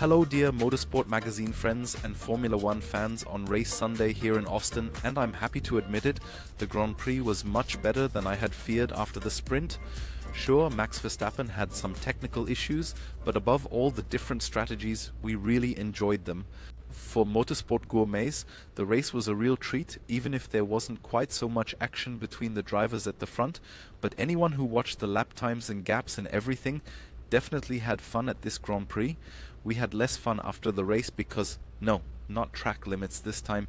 Hello dear Motorsport-Magazin friends and Formula One fans on race Sunday here in Austin, and I'm happy to admit it, the Grand Prix was much better than I had feared after the sprint. Sure, Max Verstappen had some technical issues, but above all the different strategies, we really enjoyed them. For motorsport gourmets, the race was a real treat, even if there wasn't quite so much action between the drivers at the front, but anyone who watched the lap times and gaps and everything definitely had fun at this Grand Prix. We had less fun after the race because, no, not track limits this time,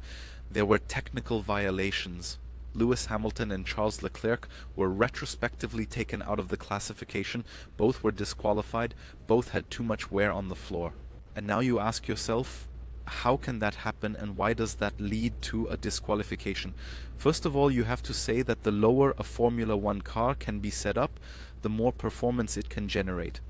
there were technical violations. Lewis Hamilton and Charles Leclerc were retrospectively taken out of the classification, both were disqualified, both had too much wear on the floor. And now you ask yourself, how can that happen and why does that lead to a disqualification? First of all, you have to say that the lower a Formula One car can be set up, the more performance it can generate.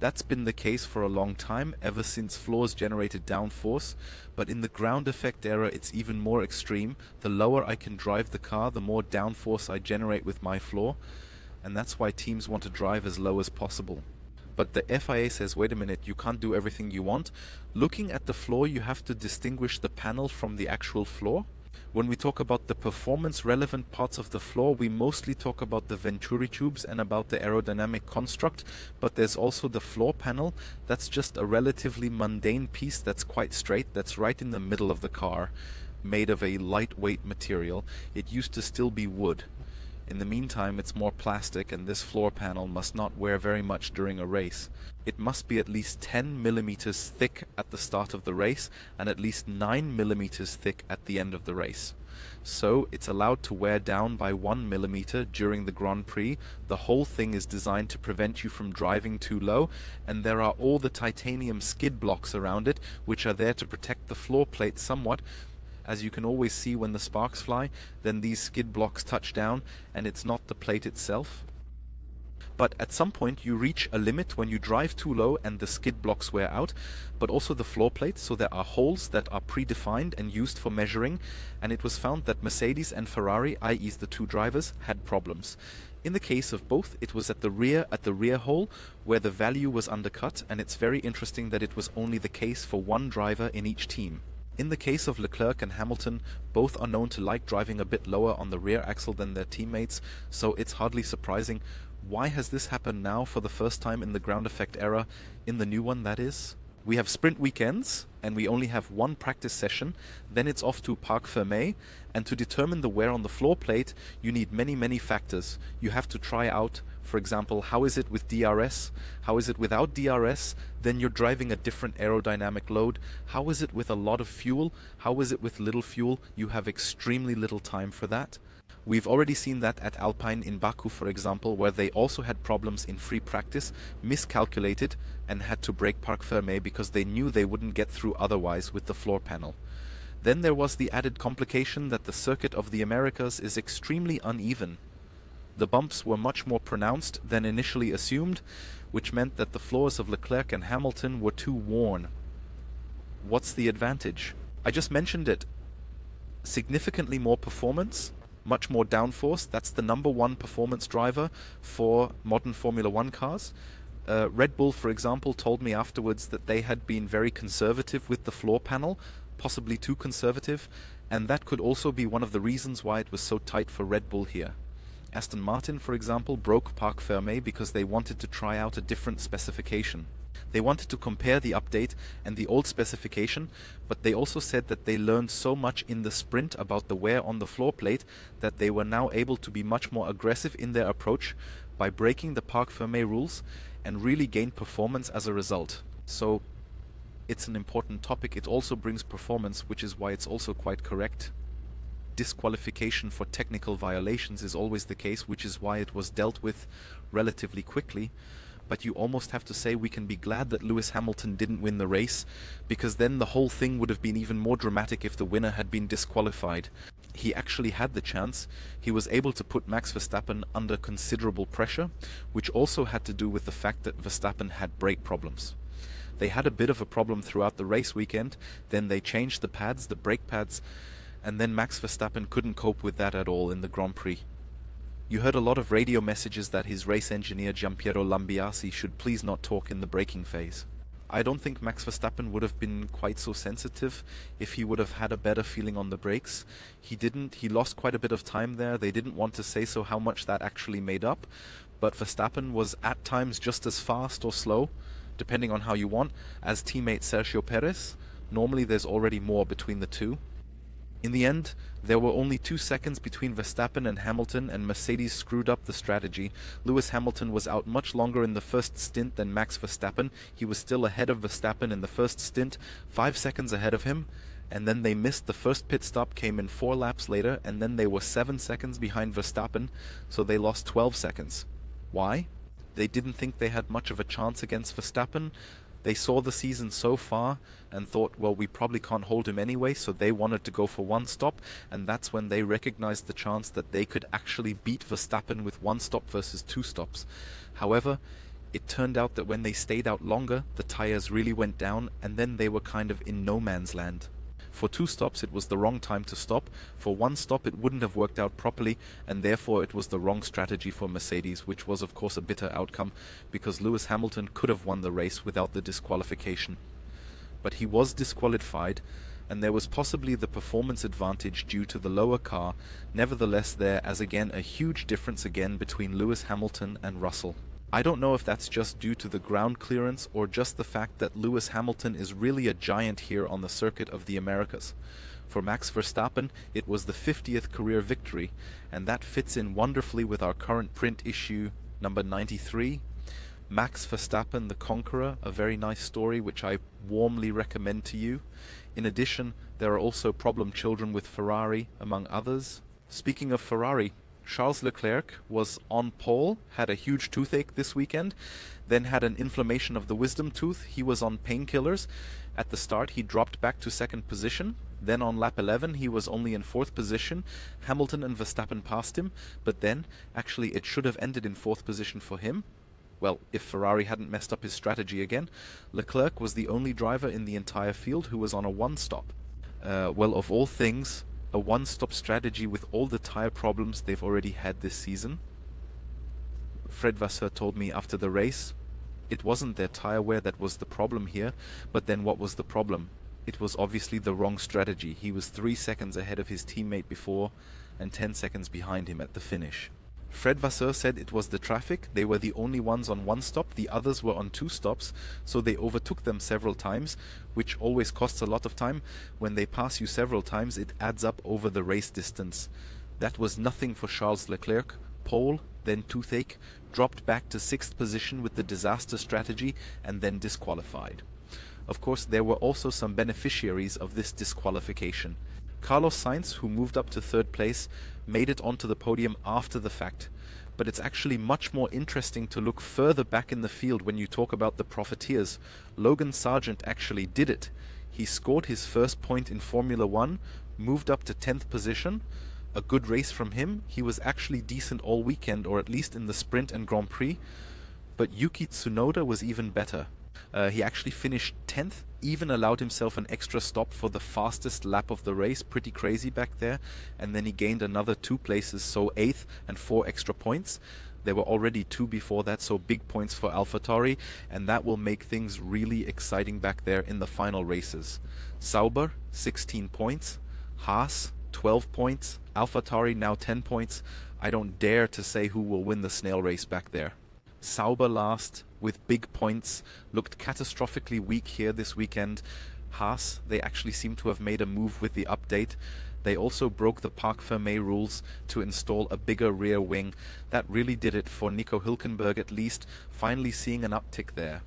That's been the case for a long time, ever since floors generated downforce, but in the ground effect era it's even more extreme. The lower I can drive the car, the more downforce I generate with my floor, and that's why teams want to drive as low as possible. But the FIA says, wait a minute, you can't do everything you want. Looking at the floor, you have to distinguish the panel from the actual floor. When we talk about the performance-relevant parts of the floor, we mostly talk about the venturi tubes and about the aerodynamic construct, but there's also the floor panel. That's just a relatively mundane piece that's quite straight, that's right in the middle of the car, made of a lightweight material. It used to still be wood. In the meantime, it's more plastic, and this floor panel must not wear very much during a race. It must be at least 10 millimeters thick at the start of the race and at least 9 millimeters thick at the end of the race. So it's allowed to wear down by 1 millimeter during the Grand Prix. The whole thing is designed to prevent you from driving too low, and there are all the titanium skid blocks around it, which are there to protect the floor plate somewhat. As you can always see when the sparks fly, then these skid blocks touch down and it's not the plate itself. But at some point you reach a limit when you drive too low and the skid blocks wear out, but also the floor plate, so there are holes that are predefined and used for measuring, and it was found that Mercedes and Ferrari, i.e. the two drivers, had problems. In the case of both, it was at the rear hole, where the value was undercut, and it's very interesting that it was only the case for one driver in each team. In the case of Leclerc and Hamilton, both are known to like driving a bit lower on the rear axle than their teammates, so it's hardly surprising. Why has this happened now for the first time in the ground effect era, in the new one that is? We have sprint weekends, and we only have one practice session, then it's off to Parc Fermé, and to determine the wear on the floor plate, you need many factors. You have to try out, for example, how is it with DRS, how is it without DRS, then you're driving a different aerodynamic load, how is it with a lot of fuel, how is it with little fuel, you have extremely little time for that. We've already seen that at Alpine in Baku, for example, where they also had problems in free practice, miscalculated, and had to break Parc Fermé because they knew they wouldn't get through otherwise with the floor panel. Then there was the added complication that the circuit of the Americas is extremely uneven. The bumps were much more pronounced than initially assumed, which meant that the floors of Leclerc and Hamilton were too worn. What's the advantage? I just mentioned it. Significantly more performance, much more downforce. That's the number one performance driver for modern Formula One cars. Red Bull, for example, told me afterwards that they had been very conservative with the floor panel, possibly too conservative, and that could also be one of the reasons why it was so tight for Red Bull here. Aston Martin, for example, broke Parc Fermé because they wanted to try out a different specification. They wanted to compare the update and the old specification, but they also said that they learned so much in the sprint about the wear on the floor plate that they were now able to be much more aggressive in their approach by breaking the Parc Fermé rules and really gain performance as a result. So it's an important topic. It also brings performance, which is why it's also quite correct. Disqualification for technical violations is always the case, which is why it was dealt with relatively quickly. But you almost have to say we can be glad that Lewis Hamilton didn't win the race, because then the whole thing would have been even more dramatic if the winner had been disqualified. He actually had the chance. He was able to put Max Verstappen under considerable pressure, which also had to do with the fact that Verstappen had brake problems. They had a bit of a problem throughout the race weekend, then they changed the pads, the brake pads, and then Max Verstappen couldn't cope with that at all in the Grand Prix. You heard a lot of radio messages that his race engineer Giampiero Lambiase should please not talk in the braking phase. I don't think Max Verstappen would have been quite so sensitive if he would have had a better feeling on the brakes. He didn't. He lost quite a bit of time there. They didn't want to say so how much that actually made up, but Verstappen was at times just as fast or slow, depending on how you want, as teammate Sergio Perez. Normally there's already more between the two. In the end, there were only 2 seconds between Verstappen and Hamilton, and Mercedes screwed up the strategy. Lewis Hamilton was out much longer in the first stint than Max Verstappen. He was still ahead of Verstappen in the first stint, 5 seconds ahead of him, and then they missed. The first pit stop came in 4 laps later, and then they were 7 seconds behind Verstappen, so they lost 12 seconds. Why? They didn't think they had much of a chance against Verstappen. They saw the season so far and thought, well, we probably can't hold him anyway, so they wanted to go for one stop, and that's when they recognized the chance that they could actually beat Verstappen with 1 stop versus 2 stops. However, it turned out that when they stayed out longer, the tires really went down, and then they were kind of in no man's land. For 2 stops, it was the wrong time to stop. For 1 stop, it wouldn't have worked out properly, and therefore it was the wrong strategy for Mercedes, which was of course a bitter outcome, because Lewis Hamilton could have won the race without the disqualification. But he was disqualified, and there was possibly the performance advantage due to the lower car. Nevertheless, there as again a huge difference again between Lewis Hamilton and Russell. I don't know if that's just due to the ground clearance or just the fact that Lewis Hamilton is really a giant here on the circuit of the Americas. For Max Verstappen, it was the 50th career victory, and that fits in wonderfully with our current print issue number 93. Max Verstappen the Conqueror, a very nice story which I warmly recommend to you. In addition, there are also problem children with Ferrari, among others. Speaking of Ferrari, Charles Leclerc was on pole, had a huge toothache this weekend, then had an inflammation of the wisdom tooth. He was on painkillers. At the start he dropped back to 2nd position. Then on lap 11 he was only in 4th position. Hamilton and Verstappen passed him, but then actually it should have ended in 4th position for him. Well, if Ferrari hadn't messed up his strategy again. Leclerc was the only driver in the entire field who was on a 1-stop. Well, of all things, a 1-stop strategy with all the tire problems they've already had this season. Fred Vasseur told me after the race, it wasn't their tire wear that was the problem here, but then what was the problem? It was obviously the wrong strategy. He was 3 seconds ahead of his teammate before and 10 seconds behind him at the finish. Fred Vasseur said it was the traffic. They were the only ones on 1 stop, the others were on 2 stops, so they overtook them several times, which always costs a lot of time. When they pass you several times, it adds up over the race distance. That was nothing for Charles Leclerc. Pole, then toothache, dropped back to 6th position with the disaster strategy, and then disqualified. Of course, there were also some beneficiaries of this disqualification. Carlos Sainz, who moved up to 3rd place, made it onto the podium after the fact. But it's actually much more interesting to look further back in the field when you talk about the profiteers. Logan Sargeant actually did it. He scored his first point in Formula 1, moved up to 10th position. A good race from him. He was actually decent all weekend, or at least in the sprint and Grand Prix. But Yuki Tsunoda was even better. He actually finished 10th, even allowed himself an extra stop for the fastest lap of the race. Pretty crazy back there. And then he gained another 2 places, so 8th and 4 extra points. There were already 2 before that, so big points for AlphaTauri, and that will make things really exciting back there in the final races. Sauber, 16 points. Haas, 12 points. AlphaTauri now 10 points. I don't dare to say who will win the snail race back there. Sauber last with big points, looked catastrophically weak here this weekend. Haas, they actually seem to have made a move with the update. They also broke the Parc Fermé rules to install a bigger rear wing. That really did it for Nico Hülkenberg, at least, finally seeing an uptick there.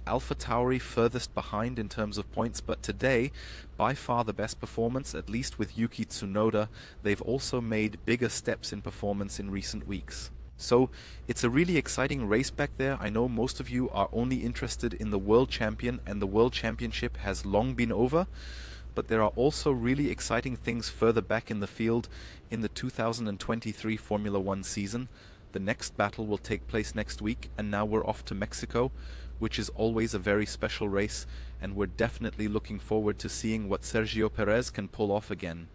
AlphaTauri furthest behind in terms of points, but today, by far the best performance, at least with Yuki Tsunoda. They've also made bigger steps in performance in recent weeks. So it's a really exciting race back there. I know most of you are only interested in the World Champion, and the World Championship has long been over. But there are also really exciting things further back in the field in the 2023 Formula 1 season. The next battle will take place next week, and now we're off to Mexico, which is always a very special race, and we're definitely looking forward to seeing what Sergio Perez can pull off again.